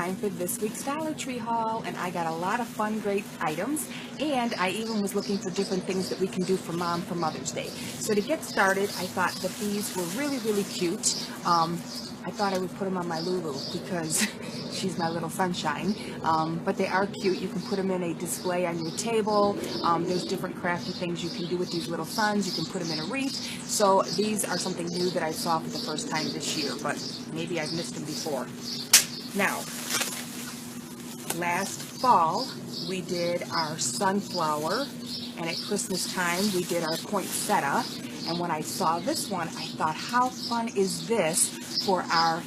time for this week's Dollar Tree haul, and I got a lot of fun, great items, and I even was looking for different things that we can do for Mom for Mother's Day. So to get started, I thought that these were really, really cute. I thought I would put them on my Lulu because she's my little sunshine, but they are cute. You can put them in a display on your table. There's different crafty things you can do with these little suns. You can put them in a wreath. So these are something new that I saw for the first time this year, but maybe I've missed them before. Now, last fall we did our sunflower, and at Christmas time we did our poinsettia. And when I saw this one, I thought, how fun is this for our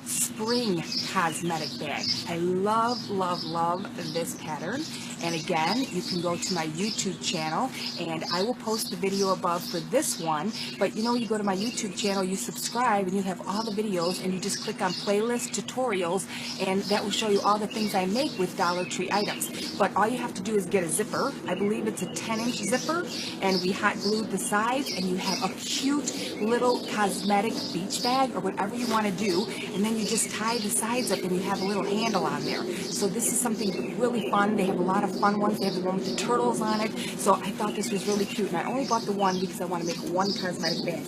spring cosmetic bag? I love, love, love this pattern. And again, you can go to my YouTube channel, and I will post the video above for this one. But you know, you go to my YouTube channel, you subscribe, and you have all the videos, and you just click on playlist tutorials, and that will show you all the things I make with Dollar Tree items. But all you have to do is get a zipper. I believe it's a 10-inch zipper, and we hot glued the sides, and you have a cute little cosmetic beach bag or whatever you want to do, and then you just tie the sides up and you have a little handle on there. So this is something really fun. They have a lot of fun ones. They have the one with the turtles on it. So I thought this was really cute, and I only bought the one because I want to make one cosmetic bag.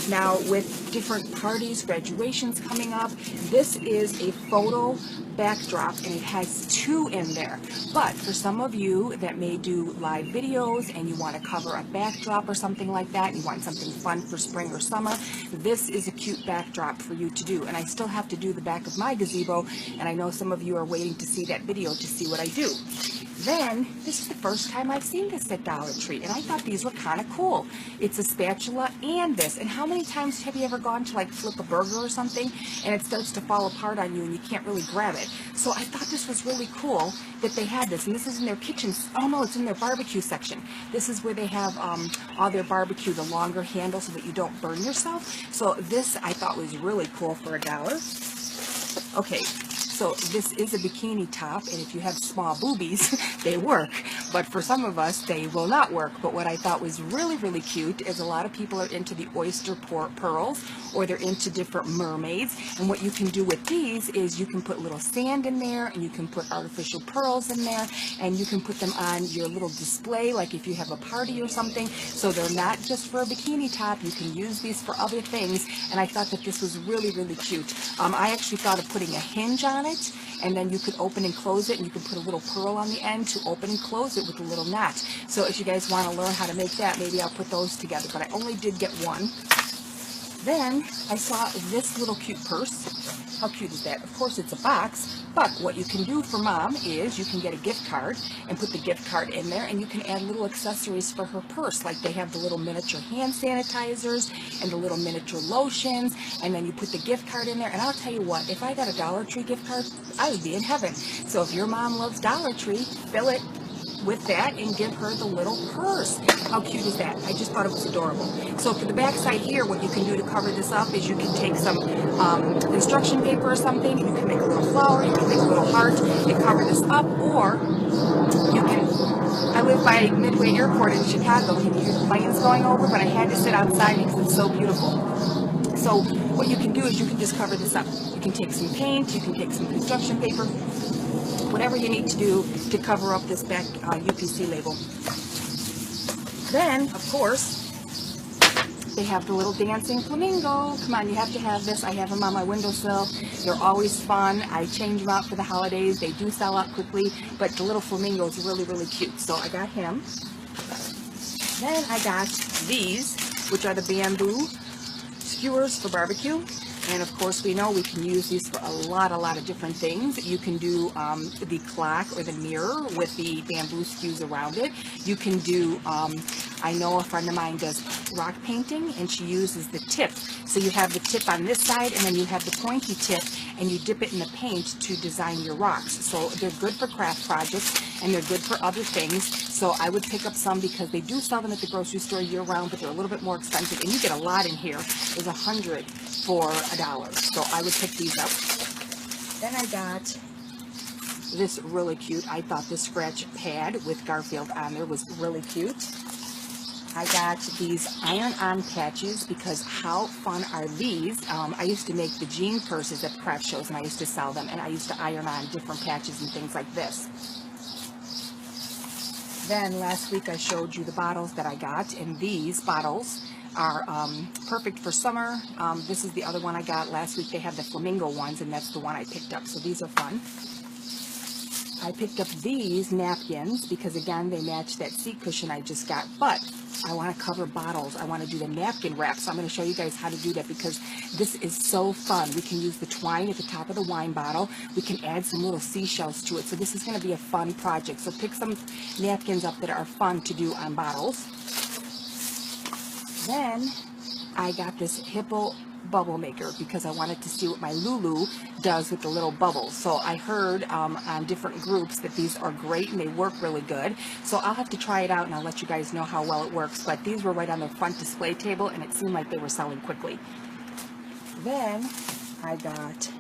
Now, with different parties, graduations coming up, this is a photo backdrop, and it has two in there. But for some of you that may do live videos and you want to cover a backdrop or something like that, you want something fun for spring or summer, this is a cute backdrop for you to do. And I still have to do the back of my gazebo, and I know some of you are waiting to see that video to see what I do. Then, this is the first time I've seen this at Dollar Tree, and I thought these were kind of cool. It's a spatula and this. And how many times have you ever gone to like flip a burger or something, and it starts to fall apart on you and you can't really grab it? So I thought this was really cool that they had this, and this is in their kitchen. Oh no, it's in their barbecue section. This is where they have all their barbecue, the longer handle so that you don't burn yourself. So this I thought was really cool for $1. Okay. So this is a bikini top, and if you have small boobies, they work. But for some of us, they will not work. But what I thought was really, really cute is a lot of people are into the oyster pearls, or they're into different mermaids. And what you can do with these is you can put little sand in there, and you can put artificial pearls in there, and you can put them on your little display, like if you have a party or something. So they're not just for a bikini top. You can use these for other things. And I thought that this was really, really cute. I actually thought of putting a hinge on it, and then you could open and close it, and you could put a little pearl on the end to open and close it with a little knot. So if you guys want to learn how to make that, maybe I'll put those together, but I only did get one. Then I saw this little cute purse. How cute is that? Of course it's a box, but what you can do for Mom is you can get a gift card and put the gift card in there, and you can add little accessories for her purse, like they have the little miniature hand sanitizers and the little miniature lotions, and then you put the gift card in there. And I'll tell you what, if I got a Dollar Tree gift card, I would be in heaven. So if your mom loves Dollar Tree, fill it with that and give her the little purse. How cute is that? I just thought it was adorable. So for the back side here, what you can do to cover this up is you can take some construction paper or something, and you can make a little flower, you can make a little heart and cover this up, or you can, I live by Midway Airport in Chicago. Can you hear the planes going over? But I had to sit outside because it's so beautiful. So what you can do is you can just cover this up. You can take some paint, you can take some construction paper, whatever you need to do to cover up this back UPC label. Then, of course, they have the little dancing flamingo. Come on, you have to have this. I have them on my windowsill. They're always fun. I change them out for the holidays. They do sell out quickly, but the little flamingo is really, really cute. So I got him. Then I got these, which are the bamboo skewers for barbecue. And of course, we know we can use these for a lot of different things. You can do the clock or the mirror with the bamboo skews around it. You can do, I know a friend of mine does rock painting, and she uses the tip. So you have the tip on this side, and then you have the pointy tip, and you dip it in the paint to design your rocks. So they're good for craft projects, and they're good for other things. So I would pick up some because they do sell them at the grocery store year round, but they're a little bit more expensive, and you get a lot in here. There's 100 for $1. So I would pick these up. Then I got this really cute. I thought this scratch pad with Garfield on there was really cute. I got these iron-on patches because how fun are these? I used to make the jean purses at craft shows and I used to sell them, and I used to iron on different patches and things like this. Then last week I showed you the bottles that I got, and these bottles are perfect for summer. This is the other one I got last week. They have the flamingo ones, and that's the one I picked up, so these are fun. I picked up these napkins because, again, they match that seat cushion I just got, but I want to cover bottles. I want to do the napkin wrap, so I'm going to show you guys how to do that because this is so fun. We can use the twine at the top of the wine bottle. We can add some little seashells to it, so this is going to be a fun project. So pick some napkins up that are fun to do on bottles. Then I got this hippo bubble maker because I wanted to see what my Lulu does with the little bubbles. So I heard on different groups that these are great and they work really good. So I'll have to try it out and I'll let you guys know how well it works. But these were right on the front display table and it seemed like they were selling quickly. Then I got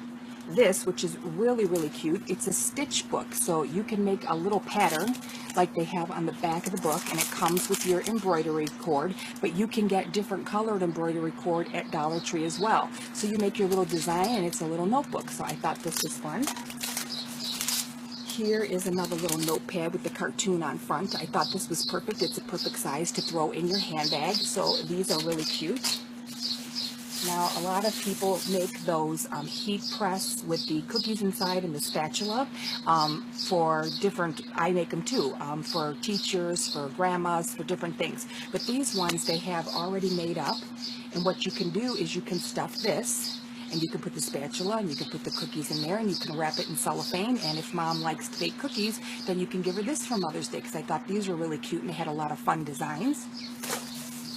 this, which is really, really cute. It's a stitch book, so you can make a little pattern like they have on the back of the book, and it comes with your embroidery cord, but you can get different colored embroidery cord at Dollar Tree as well. So you make your little design, and it's a little notebook, so I thought this was fun. Here is another little notepad with the cartoon on front. I thought this was perfect. It's a perfect size to throw in your handbag, so these are really cute. Now, a lot of people make those heat press with the cookies inside and the spatula for different, I make them too, for teachers, for grandmas, for different things. But these ones they have already made up, and what you can do is you can stuff this, and you can put the spatula, and you can put the cookies in there, and you can wrap it in cellophane, and if mom likes to bake cookies, then you can give her this for Mother's Day, because I thought these were really cute, and they had a lot of fun designs.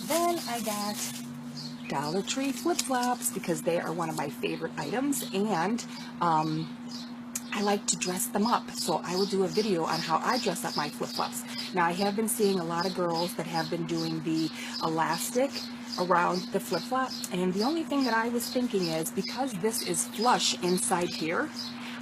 Then I got Dollar Tree flip-flops because they are one of my favorite items, and I like to dress them up, so I will do a video on how I dress up my flip-flops. Now, I have been seeing a lot of girls that have been doing the elastic around the flip-flop, and the only thing that I was thinking is because this is flush inside here,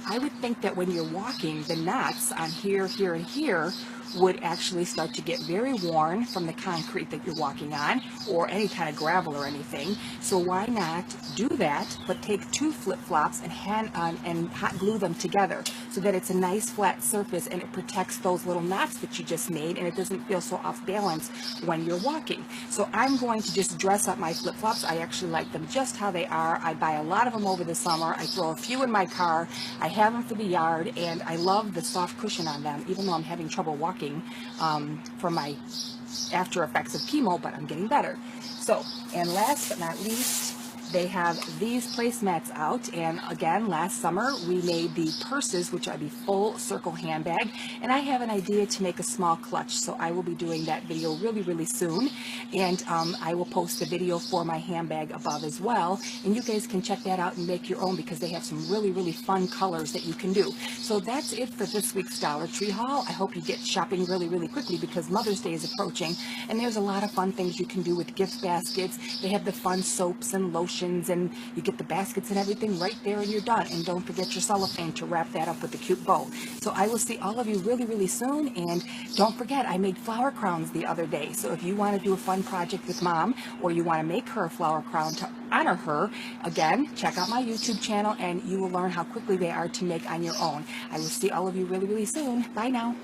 I would think that when you're walking, the knots on here, here, and here would actually start to get very worn from the concrete that you're walking on or any kind of gravel or anything. So why not do that, but take two flip-flops and hot glue them together so that it's a nice flat surface and it protects those little knots that you just made and it doesn't feel so off balance when you're walking. So I'm going to just dress up my flip-flops. I actually like them just how they are. I buy a lot of them over the summer. I throw a few in my car. I have them for the yard, and I love the soft cushion on them, even though I'm having trouble walking from my after effects of chemo, but I'm getting better. So, and last but not least, they have these placemats out, and again, last summer we made the purses, which are the full circle handbag, and I have an idea to make a small clutch, so I will be doing that video really, really soon, and I will post a video for my handbag above as well, and you guys can check that out and make your own because they have some really, really fun colors that you can do. So that's it for this week's Dollar Tree haul. I hope you get shopping really, really quickly because Mother's Day is approaching, and there's a lot of fun things you can do with gift baskets. They have the fun soaps and lotions, and you get the baskets and everything right there and you're done. And don't forget your cellophane to wrap that up with a cute bow. So I will see all of you really, really soon, and don't forget I made flower crowns the other day. So if you want to do a fun project with mom or you want to make her a flower crown to honor her, again, check out my YouTube channel and you will learn how quickly they are to make on your own. I will see all of you really, really soon. Bye now.